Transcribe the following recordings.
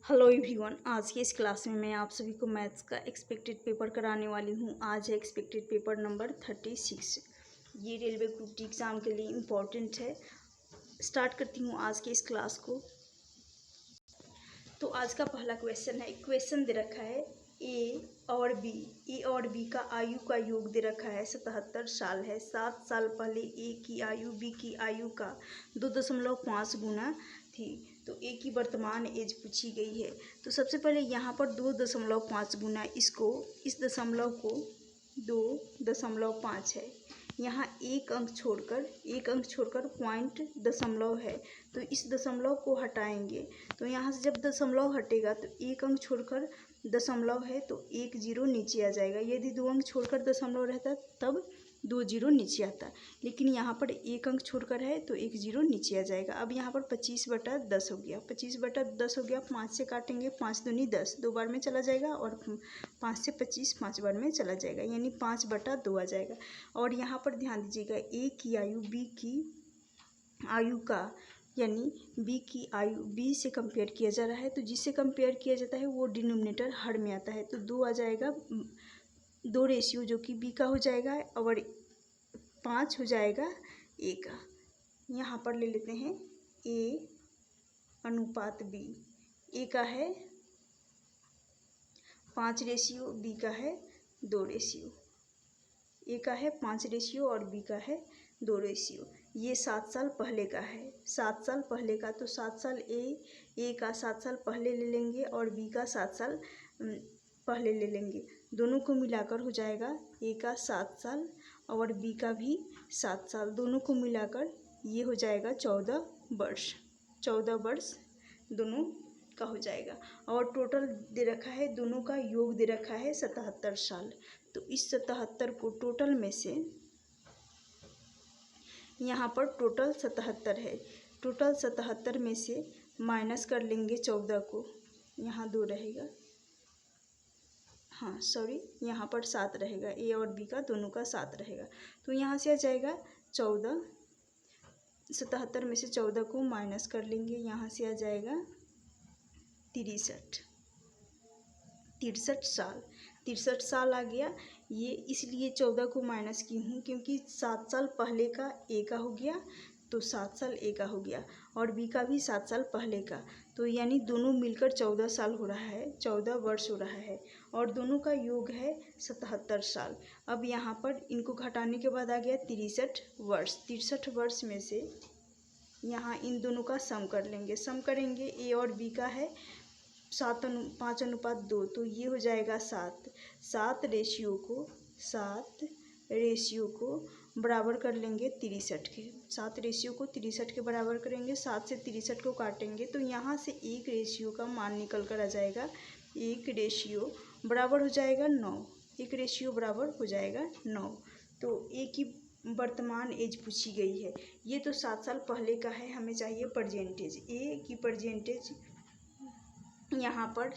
Hello everyone, आज की इस क्लास में मैं आप सभी को मैथ्स का एक्सपेक्टेड पेपर कराने वाली हूँ। आज है एक्सपेक्टेड पेपर नंबर 36। ये रेलवे ग्रुप डी एग्ज़ाम के लिए इम्पॉर्टेंट है। स्टार्ट करती हूँ आज की इस क्लास को। तो आज का पहला क्वेश्चन है। क्वेश्चन दे रखा है ए और बी का आयु का योग दे रखा है 77 साल है। 7 साल पहले ए की आयु बी की आयु का 2.5 गुना थी। तो ए की वर्तमान एज पूछी गई है। तो सबसे पहले यहाँ पर 2.5 गुना, इस दशमलव को 2.5 है। यहाँ एक अंक छोड़कर पॉइंट दशमलव है, तो इस दशमलव को हटाएंगे। तो यहाँ से जब दशमलव हटेगा तो एक अंक छोड़कर दशमलव है तो एक जीरो नीचे आ जाएगा। यदि 2 अंक छोड़कर दशमलव रहता तब 2 जीरो नीचे आता, लेकिन यहाँ पर एक अंक छोड़कर है तो एक जीरो नीचे आ जाएगा। अब यहाँ पर 25/10 हो गया। 25/10 हो गया। 5 से काटेंगे, 5 दूनी 10, 2 बार में चला जाएगा, और 5 से 25 5 बार में चला जाएगा, यानी 5/2 आ जाएगा। और यहाँ पर ध्यान दीजिएगा, ए की आयु बी की आयु का, यानी बी की आयु बी से कंपेयर किया जा रहा है। तो जिससे कंपेयर किया जाता है वो डिनोमिनेटर हर में आता है। तो 2 आ जाएगा, 2 रेशियो जो कि बी का हो जाएगा, और 5 हो जाएगा ए का। यहाँ पर ले लेते हैं ए अनुपात बी। ए का है 5 रेशियो, बी का है 2 रेशियो। ए का है 5 रेशियो और बी का है 2 रेशियो। ये 7 साल पहले का है। 7 साल पहले का, तो 7 साल ए का 7 साल पहले ले लेंगे और बी का 7 साल पहले ले लेंगे। दोनों को मिलाकर हो जाएगा ए का 7 साल और बी का भी 7 साल। दोनों को मिलाकर ये हो जाएगा 14 वर्ष। 14 वर्ष दोनों का हो जाएगा। और टोटल दे रखा है, दोनों का योग दे रखा है 77 साल। तो इस 77 को टोटल में से, यहाँ पर टोटल 77 है, टोटल 77 में से माइनस कर लेंगे 14 को। यहाँ 2 रहेगा, हाँ सॉरी, यहाँ पर 7 रहेगा। ए और बी का दोनों का 7 रहेगा। तो यहाँ से आ जाएगा 14। 77 में से 14 को माइनस कर लेंगे, यहाँ से आ जाएगा 63 साल। 63 साल आ गया। ये इसलिए 14 को माइनस की हूँ क्योंकि 7 साल पहले का ए का हो गया, तो 7 साल ए का हो गया, और बी का भी 7 साल पहले का। तो यानी दोनों मिलकर 14 साल हो रहा है, 14 वर्ष हो रहा है, और दोनों का योग है 77 साल। अब यहाँ पर इनको घटाने के बाद आ गया 63 वर्ष। 63 वर्ष में से यहाँ इन दोनों का सम कर लेंगे। सम करेंगे, ए और बी का है 5:2, तो ये हो जाएगा 7। 7 रेशियो को बराबर कर लेंगे 63 के। 7 रेशियो को 63 के बराबर करेंगे। 7 से 63 को काटेंगे तो यहाँ से एक रेशियो का मान निकल कर आ जाएगा। एक रेशियो बराबर हो जाएगा 9। एक रेशियो बराबर हो जाएगा 9। तो ए की वर्तमान एज पूछी गई है। ये तो 7 साल पहले का है, हमें चाहिए परसेंटेज। ए की परसेंटेज यहाँ पर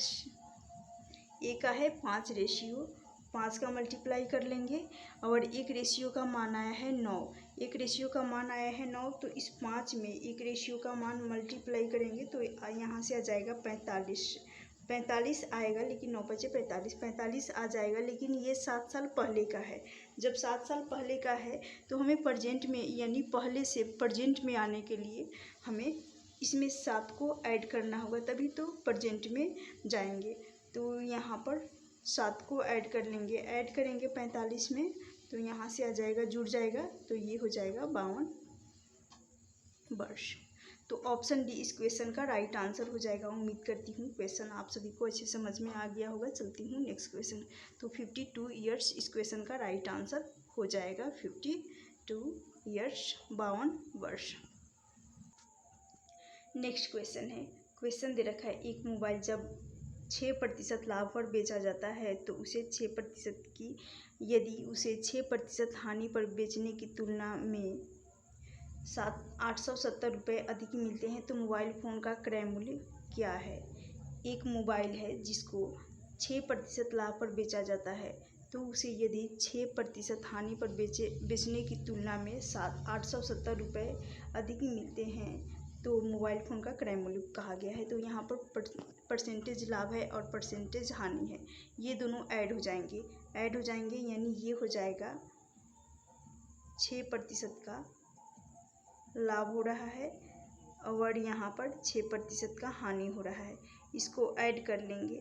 ए का है 5 रेशियो, 5 का मल्टीप्लाई कर लेंगे, और एक रेशियो का मान आया है 9। एक रेशियो का मान आया है 9, तो इस 5 में एक रेशियो का मान मल्टीप्लाई करेंगे तो यहाँ से आ जाएगा 45। 45 आएगा, लेकिन 9 बचे 45, 45 आ जाएगा। लेकिन ये 7 साल पहले का है। जब 7 साल पहले का है तो हमें प्रजेंट में, यानी पहले से प्रजेंट में आने के लिए हमें इसमें 7 को ऐड करना होगा, तभी तो प्रजेंट में जाएंगे। तो यहाँ पर 7 को ऐड कर लेंगे। ऐड करेंगे 45 में, तो यहाँ से आ जाएगा, जुड़ जाएगा, तो ये हो जाएगा 52 वर्ष। तो ऑप्शन डी इस क्वेश्चन का राइट आंसर हो जाएगा। उम्मीद करती हूँ क्वेश्चन आप सभी को अच्छे समझ में आ गया होगा। चलती हूँ नेक्स्ट क्वेश्चन। तो 52 ईयर्स इस क्वेश्चन का राइट आंसर हो जाएगा। 52 ईयर्स 52 वर्ष। नेक्स्ट क्वेश्चन है। क्वेश्चन दे रखा है, एक मोबाइल जब 6% लाभ पर बेचा जाता है तो उसे 6% की, यदि उसे 6% हानि पर बेचने की तुलना में 870 रुपये अधिक मिलते हैं तो मोबाइल फ़ोन का क्रय मूल्य क्या है। एक मोबाइल है जिसको 6% लाभ पर बेचा जाता है, तो उसे यदि 6% हानि पर बेचने की तुलना में 870 रुपये अधिक मिलते हैं तो मोबाइल फ़ोन का क्रय मूल्य कहा गया है। तो यहाँ पर परसेंटेज लाभ है और परसेंटेज हानि है, ये दोनों ऐड हो जाएंगे यानी ये हो जाएगा 6% का लाभ हो रहा है और यहाँ पर 6% का हानि हो रहा है। इसको ऐड कर लेंगे,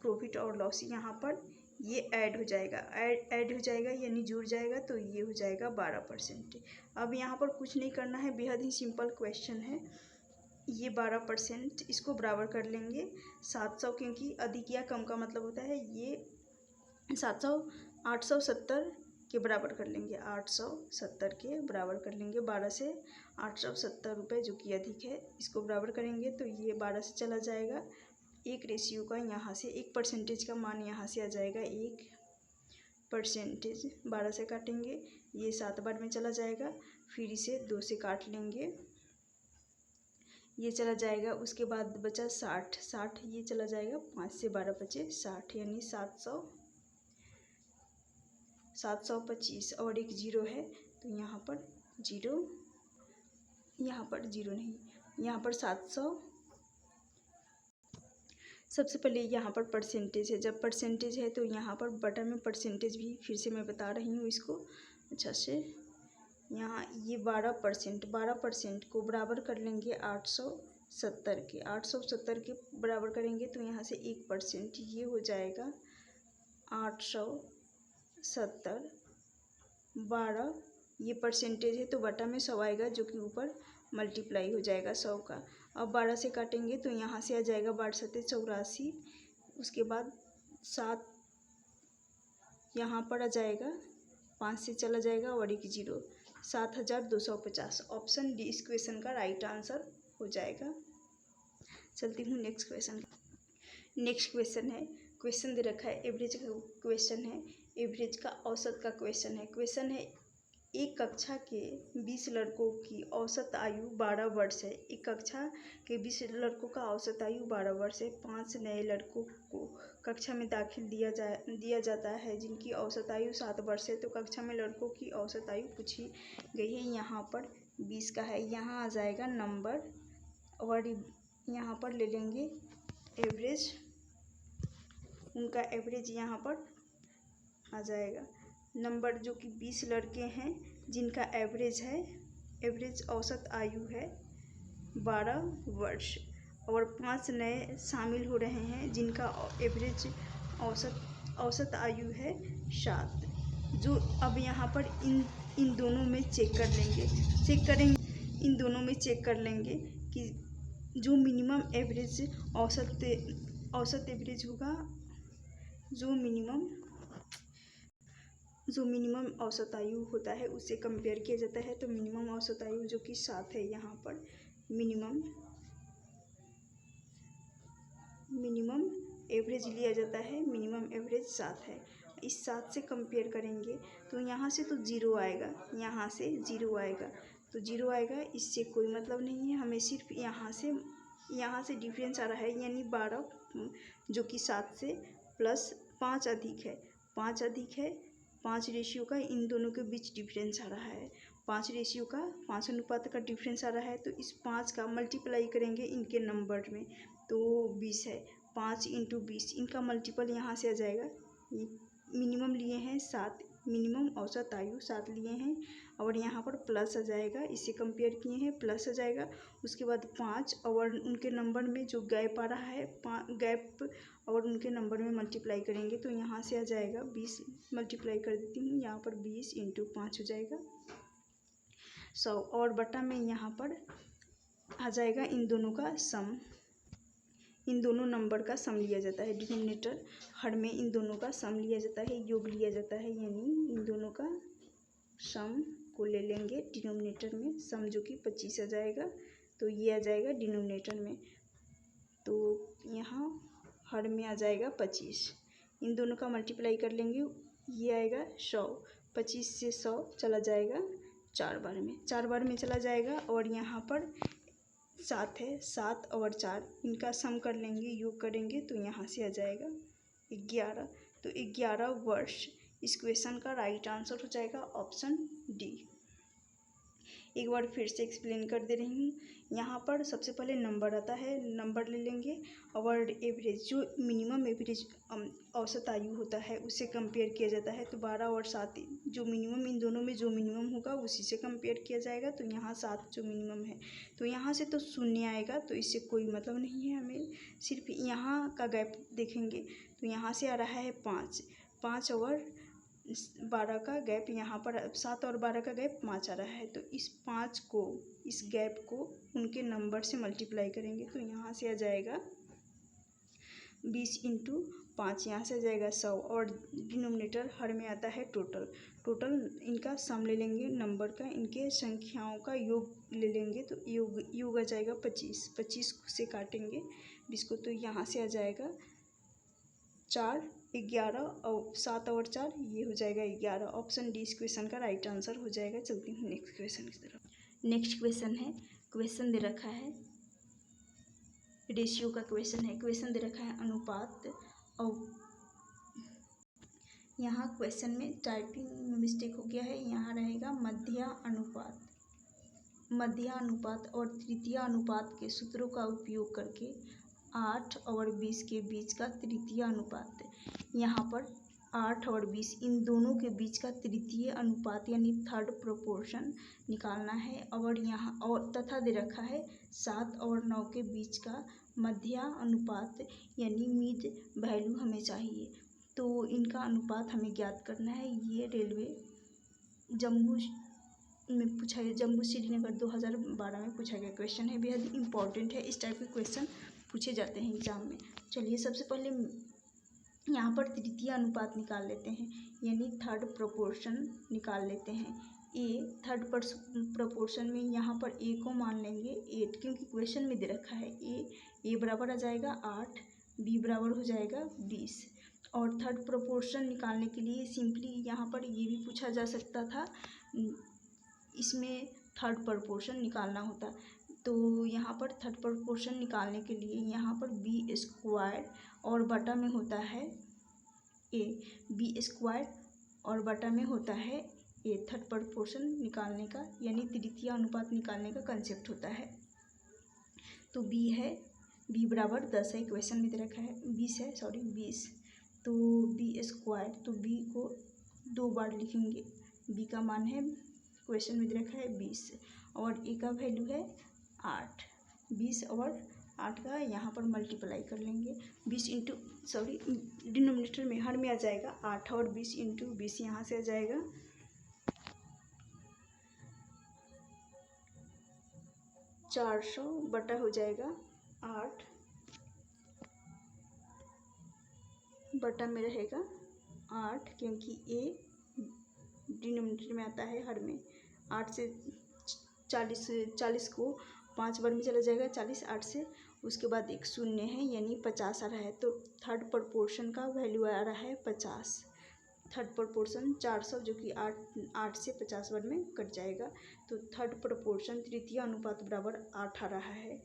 प्रॉफिट और लॉस यहाँ पर ये ऐड हो जाएगा यानी जुड़ जाएगा, तो ये हो जाएगा 12%। अब यहाँ पर कुछ नहीं करना है, बेहद ही सिंपल क्वेश्चन है। ये 12% इसको बराबर कर लेंगे 700, क्योंकि अधिक या कम का मतलब होता है ये 870 के बराबर कर लेंगे, 870 के बराबर कर लेंगे। 12 से 870 रुपये जो कि अधिक है, इसको बराबर करेंगे तो ये 12 से चला जाएगा। एक रेशियो का यहाँ से 1% का मान यहाँ से आ जाएगा 1%। 12 से काटेंगे, ये 7 बार में चला जाएगा, फिर इसे 2 से काट लेंगे, ये चला जाएगा। उसके बाद बचा 60 ये चला जाएगा, 5 से 12 बचे 60 यानी 725 और एक जीरो है तो यहाँ पर जीरो नहीं, यहाँ पर 700। सबसे पहले यहाँ पर परसेंटेज है, जब परसेंटेज है तो यहाँ पर बटा में परसेंटेज भी फिर से मैं बता रही हूँ इसको अच्छा से। यहाँ ये 12% को बराबर कर लेंगे 870 के, 870 के बराबर करेंगे तो यहाँ से 1% ये हो जाएगा 870। 12 ये परसेंटेज है तो बटा में 100 आएगा जो कि ऊपर मल्टीप्लाई हो जाएगा 100 का। अब 12 से काटेंगे तो यहाँ से आ जाएगा 12 सत्ते 84। उसके बाद 7 यहाँ पर आ जाएगा, 5 से चला जाएगा और एक जीरो, 7250। ऑप्शन डी इस क्वेश्चन का राइट आंसर हो जाएगा। चलती हूँ नेक्स्ट क्वेश्चन। नेक्स्ट क्वेश्चन है, क्वेश्चन दे रखा है एवरेज का क्वेश्चन है, एवरेज का औसत का क्वेश्चन है। क्वेश्चन है एक कक्षा के 20 लड़कों की औसत आयु 12 वर्ष है। एक कक्षा के 20 लड़कों का औसत आयु 12 वर्ष है। 5 नए लड़कों को कक्षा में दाखिल दिया जाता है जिनकी औसत आयु 7 वर्ष है। तो कक्षा में लड़कों की औसत आयु पूछी गई है। यहाँ पर 20 का है, यहाँ आ जाएगा नंबर और यहाँ पर ले लेंगे एवरेज, उनका एवरेज यहाँ पर आ जाएगा नंबर जो कि 20 लड़के हैं जिनका एवरेज है, एवरेज औसत आयु है 12 वर्ष और 5 नए शामिल हो रहे हैं जिनका एवरेज औसत आयु है 7। जो अब यहाँ पर इन दोनों में चेक करेंगे इन दोनों में चेक कर लेंगे कि जो मिनिमम एवरेज औसत एवरेज होगा, जो मिनिमम औसत आयु होता है उससे कंपेयर किया जाता है। तो मिनिमम औसत आयु जो कि 7 है, यहाँ पर मिनिमम एवरेज लिया जाता है, मिनिमम एवरेज 7 है। इस 7 से कंपेयर करेंगे तो यहाँ से तो जीरो आएगा, यहाँ से जीरो आएगा, तो जीरो आएगा, इससे कोई मतलब नहीं है। हमें सिर्फ यहाँ से डिफरेंस आ रहा है, यानी 12 जो कि 7 से प्लस 5 अधिक है 5 रेशियो का इन दोनों के बीच डिफरेंस आ रहा है। 5 रेशियो का 5 अनुपात का डिफरेंस आ रहा है, तो इस 5 का मल्टीप्लाई करेंगे इनके नंबर में तो 20 है। 5 × 20 इनका मल्टीपल यहाँ से आ जाएगा। मिनिमम लिए हैं 7, मिनिमम औसत आयु 7 लिए हैं और यहाँ पर प्लस आ जाएगा, इसे कंपेयर किए हैं प्लस आ जाएगा। उसके बाद 5 और उनके नंबर में जो गैप आ रहा है, गैप और उनके नंबर में मल्टीप्लाई करेंगे तो यहाँ से आ जाएगा 20। मल्टीप्लाई कर देती हूँ, यहाँ पर 20 × 5 हो जाएगा 100 और बटा में यहाँ पर आ जाएगा इन दोनों का सम। इन दोनों नंबर का सम लिया जाता है, डिनोमिनेटर हर में इन दोनों का सम लिया जाता है, योग लिया जाता है, यानी इन दोनों का सम को ले लेंगे डिनोमिनेटर में। सम जो कि 25 आ जाएगा, तो ये आ जाएगा डिनोमिनेटर में, तो यहाँ हर में आ जाएगा 25। इन दोनों का मल्टीप्लाई कर लेंगे, ये आएगा 100। 25 से 100 चला जाएगा 4 बार में चला जाएगा और यहाँ पर 7 है, 7 और 4 इनका सम कर लेंगे, योग करेंगे तो यहाँ से आ जाएगा 11। तो 11 वर्ष इस क्वेश्चन का राइट आंसर हो जाएगा ऑप्शन डी। एक बार फिर से एक्सप्लेन कर दे रही हूँ। यहाँ पर सबसे पहले नंबर आता है, नंबर ले लेंगे और एवरेज जो मिनिमम एवरेज औसत आयु होता है उससे कंपेयर किया जाता है। तो 12 और 7 जो मिनिमम, इन दोनों में जो मिनिमम होगा उसी से कंपेयर किया जाएगा। तो यहाँ 7 जो मिनिमम है, तो यहाँ से तो शून्य आएगा, तो इससे कोई मतलब नहीं है, हमें सिर्फ यहाँ का गैप देखेंगे। तो यहाँ से आ रहा है 5 और 12 का गैप, यहाँ पर 7 और 12 का गैप 5 आ रहा है। तो इस 5 को, इस गैप को उनके नंबर से मल्टीप्लाई करेंगे। तो यहाँ से आ जाएगा 20 × 5, यहाँ से आ जाएगा 100 और डिनोमिनेटर हर में आता है टोटल। इनका सम ले लेंगे नंबर का, इनके संख्याओं का योग ले लेंगे। तो योग आ जाएगा 25 से काटेंगे 20 को। तो यहाँ से आ जाएगा 4, 11 और 7 और 4 ये हो जाएगा 11। ऑप्शन डी इस क्वेश्चन का राइट आंसर हो जाएगा। चलती हूँ नेक्स्ट क्वेश्चन की तरफ। नेक्स्ट क्वेश्चन है, क्वेश्चन दे रखा है रेशियो का क्वेश्चन है। क्वेश्चन दे रखा है अनुपात, और यहाँ क्वेश्चन में टाइपिंग में मिस्टेक हो गया है, यहाँ रहेगा मध्य अनुपात और तृतीय अनुपात के सूत्रों का उपयोग करके 8 और 20 के बीच का तृतीय अनुपात। यहाँ पर 8 और 20 इन दोनों के बीच का तृतीय अनुपात यानी थर्ड प्रोपोर्शन निकालना है। और यहाँ और तथा दे रखा है 7 और 9 के बीच का मध्य अनुपात यानी मिड वैल्यू हमें चाहिए। तो इनका अनुपात हमें ज्ञात करना है। ये रेलवे जम्मू में पूछा गया, जम्मू श्रीनगर 2012 में पूछा गया क्वेश्चन है, बेहद इंपॉर्टेंट है। इस टाइप के क्वेश्चन पूछे जाते हैं एग्जाम में। चलिए सबसे पहले यहाँ पर तृतीय अनुपात निकाल लेते हैं, यानी थर्ड प्रोपोर्शन निकाल लेते हैं। थर्ड प्रोपोर्शन में यहाँ पर ए को मान लेंगे 8, क्योंकि क्वेश्चन में दे रखा है ए बराबर आ जाएगा 8, बी बराबर हो जाएगा 20। और थर्ड प्रोपोर्शन निकालने के लिए सिंपली यहाँ पर ये भी पूछा जा सकता था, इसमें थर्ड प्रोपोर्शन निकालना होता। तो यहाँ पर थर्ड प्रोपोर्शन निकालने के लिए यहाँ पर b² और बटा में होता है b² और बटा में होता है थर्ड प्रोपोर्शन निकालने का यानी तृतीय अनुपात निकालने का कंसेप्ट होता है। तो b बराबर 10 है, क्वेश्चन में दे रखा है 20। तो b², तो b को 2 बार लिखेंगे। b का मान है, क्वेश्चन में दे रखा है 20 और ए का वैल्यू है 8। 20 और 8 का यहाँ पर मल्टीप्लाई कर लेंगे। 20 डिनोमिनेटर में हर में आ जाएगा 8 और 20 × 20, यहाँ से आ जाएगा 400 बटा हो जाएगा 8 बटा में रहेगा 8, क्योंकि ए डिनोमिनेटर में आता है हर में। 8 से 40 को 5 बार में चला जाएगा, 40 8 से, उसके बाद एक शून्य है यानी 50 आ रहा है। तो थर्ड प्रोपोर्शन का वैल्यू आ रहा है 50। थर्ड प्रोपोर्शन 400 जो कि 8 से 50 बार में कट जाएगा। तो थर्ड प्रोपोर्शन तृतीय अनुपात बराबर 8 आ रहा है,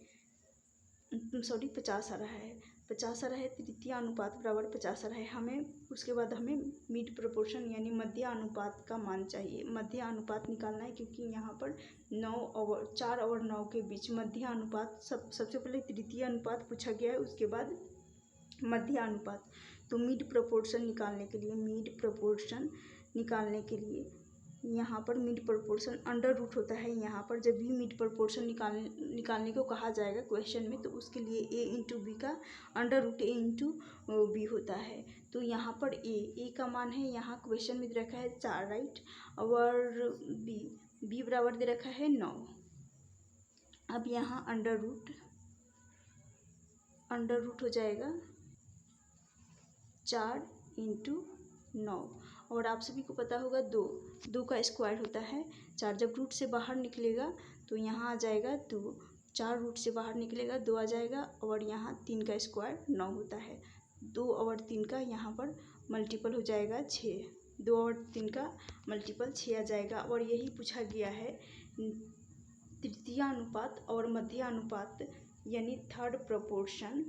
50 आ रहा है। 50 आ रहा है, तृतीय अनुपात बराबर 50 आ रहा है। हमें उसके बाद हमें मिड प्रोपोर्शन यानी मध्य अनुपात का मान चाहिए। मध्य अनुपात निकालना है, क्योंकि यहाँ पर 4 और 9 के बीच मध्य अनुपात, सबसे पहले तृतीय अनुपात पूछा गया है, उसके बाद मध्य अनुपात। तो मिड प्रोपोर्शन निकालने के लिए यहाँ पर मिड प्रोपोर्शन अंडर रूट होता है। यहाँ पर जब भी मिड प्रोपोर्शन निकालने को कहा जाएगा क्वेश्चन में, तो उसके लिए a × b का अंडर रूट a × b होता है। तो यहाँ पर a का मान है, यहाँ क्वेश्चन में दे रखा है 4, राइट, और b बराबर दे रखा है 9। अब यहाँ अंडर रूट हो जाएगा 4 × 9, और आप सभी को पता होगा 2 का स्क्वायर होता है 4। जब रूट से बाहर निकलेगा तो यहाँ आ जाएगा 2, 4 रूट से बाहर निकलेगा 2 आ जाएगा, और यहाँ 3 का स्क्वायर 9 होता है। 2 और 3 का यहाँ पर मल्टीपल हो जाएगा 6, 2 और 3 का मल्टीपल 6 आ जाएगा। और यही पूछा गया है तृतीय अनुपात और मध्य अनुपात यानी थर्ड प्रोपोर्शन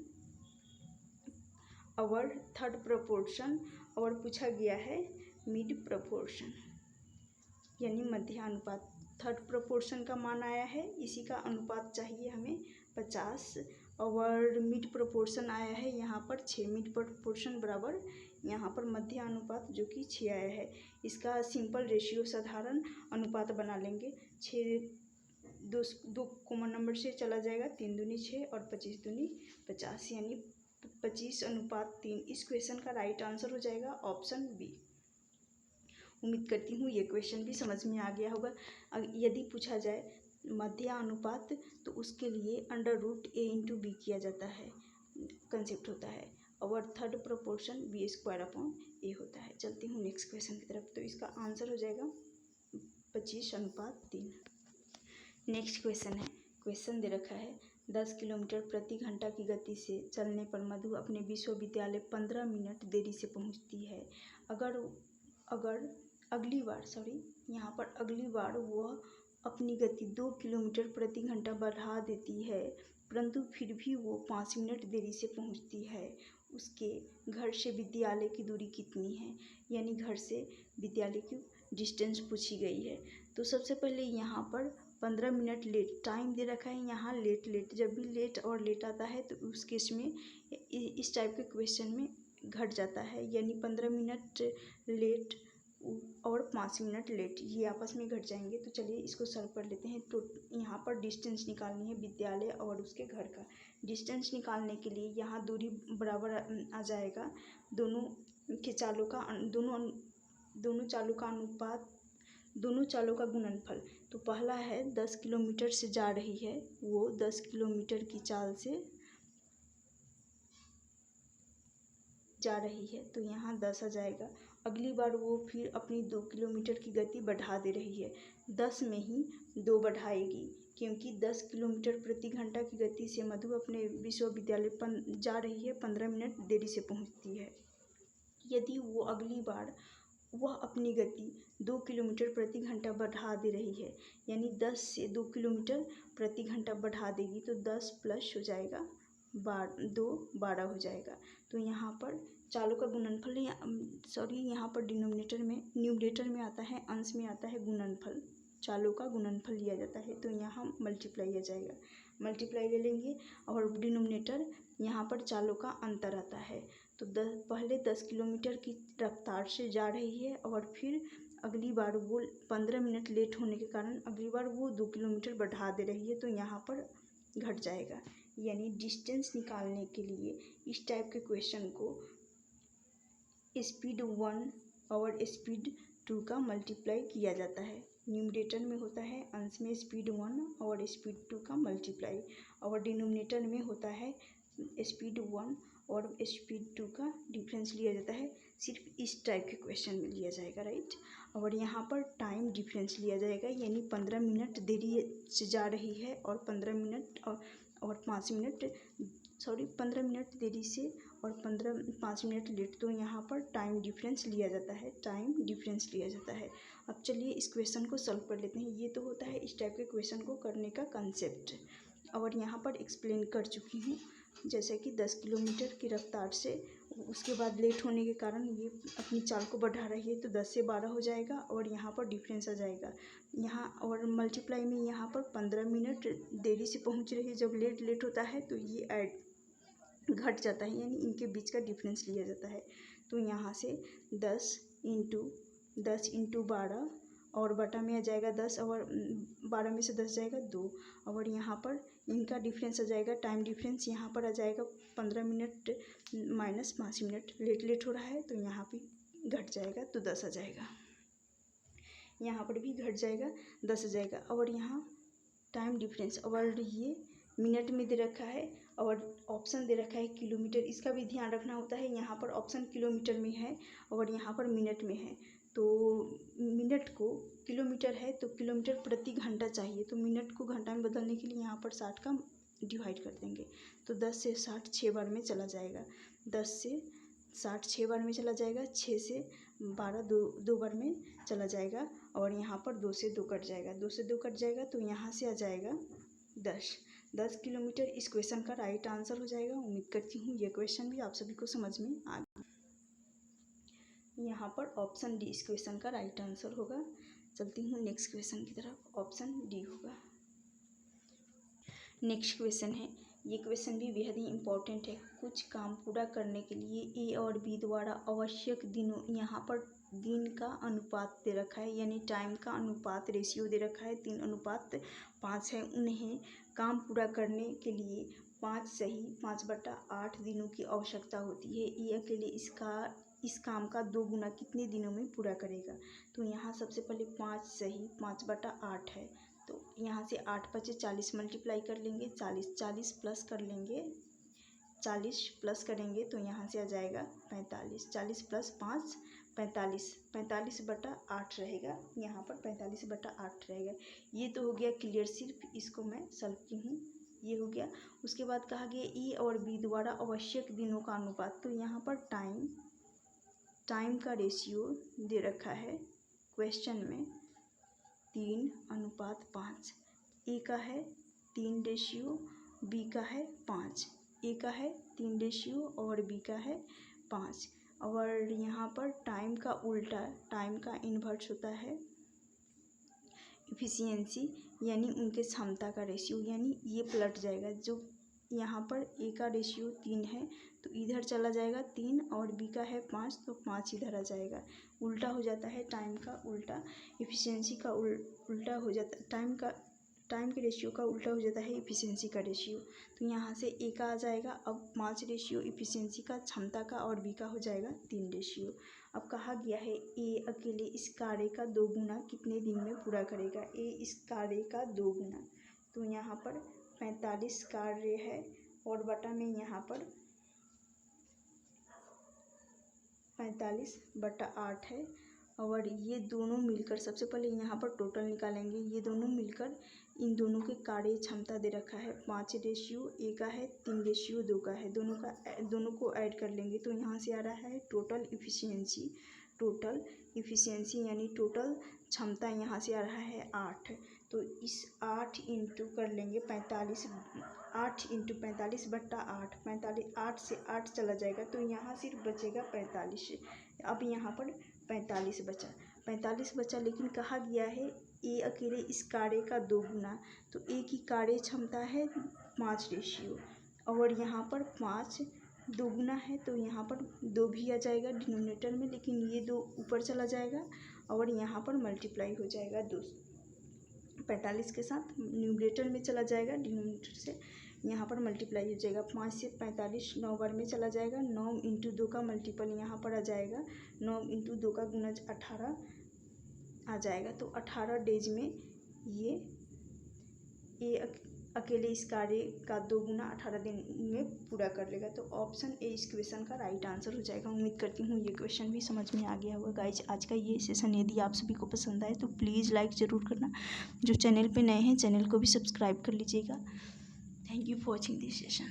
और पूछा गया है मिड प्रोपोर्शन यानी मध्य अनुपात। थर्ड प्रोपोर्शन का मान आया है, इसी का अनुपात चाहिए हमें 50। और मिड प्रोपोर्शन आया है यहाँ पर 6, मिड प्रोपोर्शन बराबर यहाँ पर मध्य अनुपात जो कि 6 आया है। इसका सिंपल रेशियो साधारण अनुपात बना लेंगे। 6 दो कॉमन नंबर से चला जाएगा, 3 दूनी 6 और 25 दूनी 50, यानी 25:3। इस क्वेश्चन का राइट आंसर हो जाएगा ऑप्शन बी। उम्मीद करती हूँ ये क्वेश्चन भी समझ में आ गया होगा। यदि पूछा जाए मध्य अनुपात तो उसके लिए √a/b किया जाता है, कंसेप्ट होता है। और थर्ड प्रोपोर्शन b² होता है। चलती हूँ नेक्स्ट क्वेश्चन की तरफ। तो इसका आंसर हो जाएगा 25:3। नेक्स्ट क्वेश्चन है, क्वेश्चन दे रखा है 10 किलोमीटर प्रति घंटा की गति से चलने पर मधु अपने विश्वविद्यालय 15 मिनट देरी से पहुंचती है। अगर अगली बार वह अपनी गति 2 किलोमीटर प्रति घंटा बढ़ा देती है, परंतु फिर भी वो 5 मिनट देरी से पहुंचती है, उसके घर से विद्यालय की दूरी कितनी है? यानी घर से विद्यालय की डिस्टेंस पूछी गई है। तो सबसे पहले यहाँ पर 15 मिनट लेट टाइम दे रखा है। यहाँ लेट जब भी लेट और लेट आता है तो उस केस में इस टाइप के क्वेश्चन में घट जाता है, यानी 15 मिनट लेट और 5 मिनट लेट ये आपस में घट जाएंगे। तो चलिए इसको सॉल्व कर लेते हैं। तो यहाँ पर डिस्टेंस निकालनी है विद्यालय और उसके घर का। डिस्टेंस निकालने के लिए यहाँ दूरी बराबर आ जाएगा, दोनों चालों का गुणनफल। तो पहला है 10 किलोमीटर से जा रही है, वो 10 किलोमीटर की चाल से जा रही है, तो यहाँ 10 आ जाएगा। अगली बार वो फिर अपनी 2 किलोमीटर की गति बढ़ा दे रही है, 10 में ही 2 बढ़ाएगी, क्योंकि 10 किलोमीटर प्रति घंटा की गति से मधु अपने विश्वविद्यालय जा रही है, 15 मिनट देरी से पहुँचती है। यदि वो अगली बार वह अपनी गति 2 किलोमीटर प्रति घंटा बढ़ा दे रही है, यानी 10 से 2 किलोमीटर प्रति घंटा बढ़ा देगी, तो 10 प्लस हो जाएगा 12 हो जाएगा। तो यहाँ पर चालों का गुणनफल यहाँ पर न्यूमरेटर में आता है, अंश में आता है गुणनफल, चालों का गुणनफल लिया जाता है। तो यहाँ मल्टीप्लाई आ जाएगा, मल्टीप्लाई ले लेंगे। और डिनोमिनेटर यहाँ पर चालों का अंतर आता है। तो पहले 10 किलोमीटर की रफ्तार से जा रही है और फिर अगली बार वो 15 मिनट लेट होने के कारण अगली बार वो 2 किलोमीटर बढ़ा दे रही है, तो यहाँ पर घट जाएगा। यानी डिस्टेंस निकालने के लिए इस टाइप के क्वेश्चन को स्पीड 1 और स्पीड 2 का मल्टीप्लाई किया जाता है। न्यूमरेटर में होता है अंश में स्पीड 1 और स्पीड 2 का मल्टीप्लाई, और डिनोमिनेटर में होता है स्पीड 1 और स्पीड 2 का डिफरेंस लिया जाता है। सिर्फ इस टाइप के क्वेश्चन में लिया जाएगा, राइट। और यहाँ पर टाइम डिफरेंस लिया जाएगा, यानी 15 मिनट देरी से जा रही है और 15 मिनट और 5 मिनट 15 मिनट देरी से और 5 मिनट लेट, तो यहाँ पर टाइम डिफरेंस लिया जाता है। अब चलिए इस क्वेश्चन को सॉल्व कर लेते हैं। ये तो होता है इस टाइप के क्वेश्चन को करने का कंसेप्ट, और यहाँ पर एक्सप्लेन कर चुकी हूँ। जैसे कि 10 किलोमीटर की रफ्तार से उसके बाद लेट होने के कारण ये अपनी चाल को बढ़ा रही है, तो 10 से 12 हो जाएगा और यहाँ पर डिफरेंस आ जाएगा यहाँ। और मल्टीप्लाई में यहाँ पर 15 मिनट देरी से पहुँच रही है, जब लेट होता है तो ये घट जाता है, यानी इनके बीच का डिफरेंस लिया जाता है। तो यहाँ से 10 इंटू 12 और बटा में आ जाएगा 10, और 12 में से 10 जाएगा 2, और यहाँ पर इनका डिफरेंस आ जाएगा, टाइम डिफरेंस यहाँ पर आ जाएगा 15 मिनट माइनस 5 मिनट लेट हो रहा है, तो यहाँ भी घट जाएगा, तो 10 आ जाएगा। यहाँ पर भी घट जाएगा, 10 आ जाएगा। और यहाँ टाइम डिफरेंस, और ये मिनट में दे रखा है और ऑप्शन दे रखा है किलोमीटर, इसका भी ध्यान रखना होता है। यहाँ पर ऑप्शन किलोमीटर में है और यहाँ पर मिनट में है, तो मिनट को किलोमीटर है तो किलोमीटर प्रति घंटा चाहिए, तो मिनट को घंटा में बदलने के लिए यहाँ पर 60 का डिवाइड कर देंगे, तो 10 से 60 6 बार में चला जाएगा, 10 से 60 6 बार में चला जाएगा, 6 से 12 दो बार में चला जाएगा, और यहाँ पर 2 से 2 कट जाएगा, 2 से 2 कट जाएगा, तो यहाँ से आ जाएगा 10 किलोमीटर। इस क्वेश्चन का राइट आंसर हो जाएगा। उम्मीद करती हूँ ये क्वेश्चन भी आप सभी को समझ में आ गया। यहाँ पर ऑप्शन डी इस क्वेश्चन का राइट आंसर होगा। चलती हूँ नेक्स्ट क्वेश्चन की तरफ। ऑप्शन डी होगा। नेक्स्ट क्वेश्चन है, ये क्वेश्चन भी बेहद ही इम्पोर्टेंट है। कुछ काम पूरा करने के लिए ए और बी द्वारा आवश्यक दिनों, यहाँ पर दिन का अनुपात दे रखा है, यानी टाइम का अनुपात रेशियो दे रखा है 3:5 है। उन्हें काम पूरा करने के लिए 5 सही 5/8 दिनों की आवश्यकता होती है। ये अकेले इस काम का 2 गुना कितने दिनों में पूरा करेगा? तो यहाँ सबसे पहले 5 सही 5/8 है, तो यहाँ से 8 बचे 40 मल्टीप्लाई कर लेंगे, 40 प्लस कर लेंगे, 40 प्लस करेंगे तो यहाँ से आ जाएगा 45। 40 प्लस 5 45, 45/8 रहेगा। यहाँ पर 45/8 रहेगा। ये तो हो गया क्लियर, सिर्फ इसको मैं सॉल्व की हूँ, ये हो गया। उसके बाद कहा गया ए और बी द्वारा आवश्यक दिनों का अनुपात। तो यहाँ पर टाइम का रेशियो दे रखा है क्वेश्चन में 3:5। ए का है 3 रेशियो, बी का है 5। ए का है 3 रेशियो और बी का है 5। और यहाँ पर टाइम का उल्टा, टाइम का इन्वर्स होता है इफ़िशियंसी, यानी उनके क्षमता का रेशियो, यानी ये पलट जाएगा। जो यहाँ पर ए का रेशियो 3 है तो इधर चला जाएगा 3, और बी का है 5 तो 5 इधर आ जाएगा। उल्टा हो जाता है, टाइम का उल्टा इफ़िशियंसी का उल्टा हो जाता है, टाइम के रेशियो का उल्टा हो जाता है इफ़िशियंसी का रेशियो। तो यहाँ से ए का आ जाएगा अब 5 रेशियो इफ़िशियंसी का क्षमता का, और बी का हो जाएगा 3 रेशियो। अब कहा गया है ए अकेले इस कार्य का 2 गुना कितने दिन में पूरा करेगा? ए इस कार्य का 2 गुना, तो यहाँ पर 45 कार्य है और बटा में यहाँ पर 45/8 है। और ये दोनों मिलकर, सबसे पहले यहाँ पर टोटल निकालेंगे, ये दोनों मिलकर इन दोनों के कार्य क्षमता दे रखा है 5 रेशियो ए का है 3 रेशियो 2 का है, दोनों को ऐड कर लेंगे तो यहाँ से आ रहा है टोटल इफ़िशियंसी यानी टोटल क्षमता यहाँ से आ रहा है 8। तो इस 8 इंटू कर लेंगे 45, 8 इंटू 45/8, 8 से 8 चला जाएगा तो यहाँ सिर्फ बचेगा 45। अब यहाँ पर 45 बचा, लेकिन कहा गया है ए अकेले इस कार्य का 2 गुना, तो ए की कार्य क्षमता है 5 रेशियो, और यहाँ पर 5 2 गुना है तो यहाँ पर 2 भी आ जाएगा डिनोमिनेटर में, लेकिन ये 2 ऊपर चला जाएगा और यहाँ पर मल्टीप्लाई हो जाएगा 2 45 के साथ न्यूमरेटर में चला जाएगा, डिनोमिनेटर से यहाँ पर मल्टीप्लाई हो जाएगा। 5 से 45 9 बार में चला जाएगा, 9 इंटू 2 का मल्टीपल यहाँ पर आ जाएगा, 9 इंटू 2 का गुणज 18 आ जाएगा। तो 18 डेज में ये अकेले इस कार्य का 2 गुना 18 दिन में पूरा कर लेगा। तो ऑप्शन ए इस क्वेश्चन का राइट आंसर हो जाएगा। उम्मीद करती हूँ ये क्वेश्चन भी समझ में आ गया होगा गाइज। आज का ये सेशन यदि आप सभी को पसंद आए तो प्लीज़ लाइक ज़रूर करना। जो चैनल पे नए हैं चैनल को भी सब्सक्राइब कर लीजिएगा। Thank you for watching this session.